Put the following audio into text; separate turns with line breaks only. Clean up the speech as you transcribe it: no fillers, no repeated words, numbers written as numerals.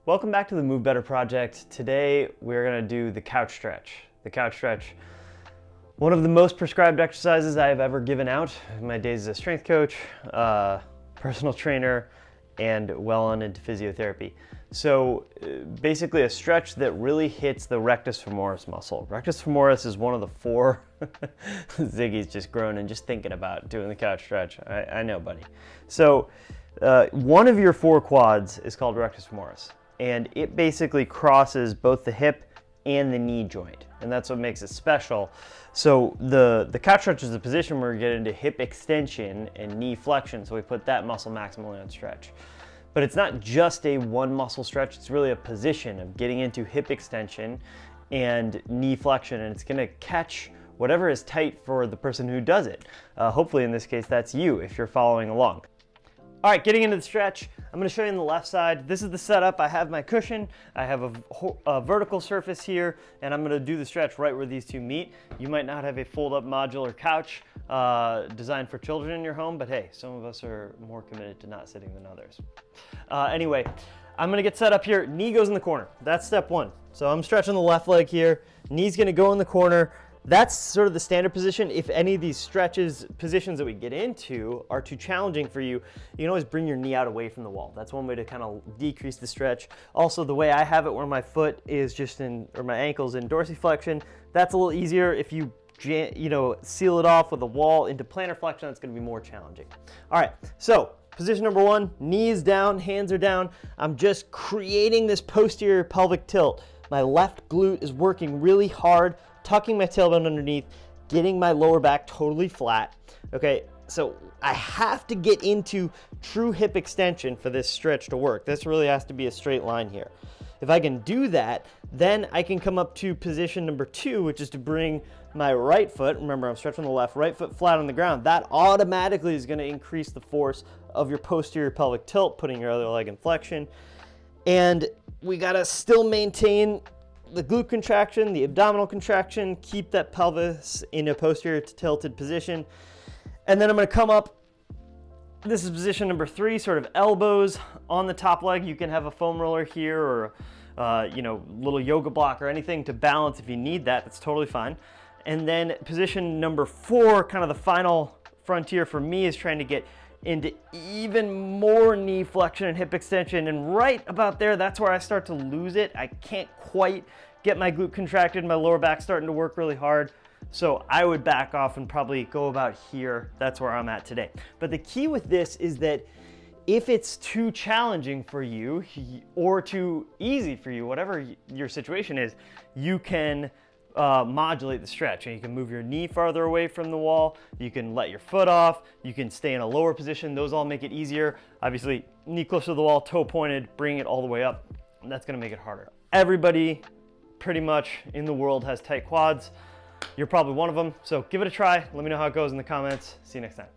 Welcome back to the Move Better project. Today we're going to do the couch stretch. The couch stretch, one of the most prescribed exercises I have ever given out in my days as a strength coach, personal trainer, and well on into physiotherapy. So basically a stretch that really hits the rectus femoris muscle. Rectus femoris is one of the four. Ziggy's just groaning just thinking about doing the couch stretch. I know, buddy. So one of your four quads is called rectus femoris, and it basically crosses both the hip and the knee joint, and that's what makes it special. So the couch stretch is the position where we get into hip extension and knee flexion, so we put that muscle maximally on stretch. But it's not just a one muscle stretch, it's really a position of getting into hip extension and knee flexion, and it's gonna catch whatever is tight for the person who does it. Hopefully in this case, that's you if you're following along. All right, getting into the stretch, I'm gonna show you on the left side. This is the setup. I have my cushion, I have a vertical surface here, and I'm gonna do the stretch right where these two meet. You might not have a fold-up modular couch designed for children in your home, but hey, some of us are more committed to not sitting than others. Anyway, I'm gonna get set up here. Knee goes in the corner. That's step one. So I'm stretching the left leg here. Knee's gonna go in the corner. That's sort of the standard position. If any of these positions that we get into are too challenging for you, you can always bring your knee out away from the wall. That's one way to kind of decrease the stretch. Also, the way I have it where my foot is just in, or my ankle's in dorsiflexion, that's a little easier. If you seal it off with a wall into plantar flexion, that's gonna be more challenging. All right, so position number one, knees down, hands are down. I'm just creating this posterior pelvic tilt. My left glute is working really hard, tucking my tailbone underneath, getting my lower back totally flat. Okay, so I have to get into true hip extension for this stretch to work. This really has to be a straight line here. If I can do that, then I can come up to position number two, which is to bring my right foot, remember I'm stretching the left, right foot flat on the ground. That automatically is gonna increase the force of your posterior pelvic tilt, putting your other leg in flexion. And we gotta still maintain the glute contraction, the abdominal contraction, keep that pelvis in a posterior tilted position. And then I'm gonna come up, this is position number three, sort of elbows on the top leg. You can have a foam roller here or little yoga block or anything to balance if you need that, that's totally fine. And then position number four, kind of the final frontier for me, is trying to get into even more knee flexion and hip extension, and right about there, that's where I start to lose it. I can't quite get my glute contracted, my lower back starting to work really hard, so I would back off and probably go about here. That's where I'm at today. But the key with this is that if it's too challenging for you or too easy for you, whatever your situation is, you can modulate the stretch, and you can move your knee farther away from the wall, you can let your foot off, you can stay in a lower position. Those all make it easier. Obviously, knee close to the wall, toe pointed, bring it all the way up, and that's gonna make it harder. Everybody pretty much in the world has tight quads. You're probably one of them, so give it a try. Let me know how it goes in the comments. See you next time.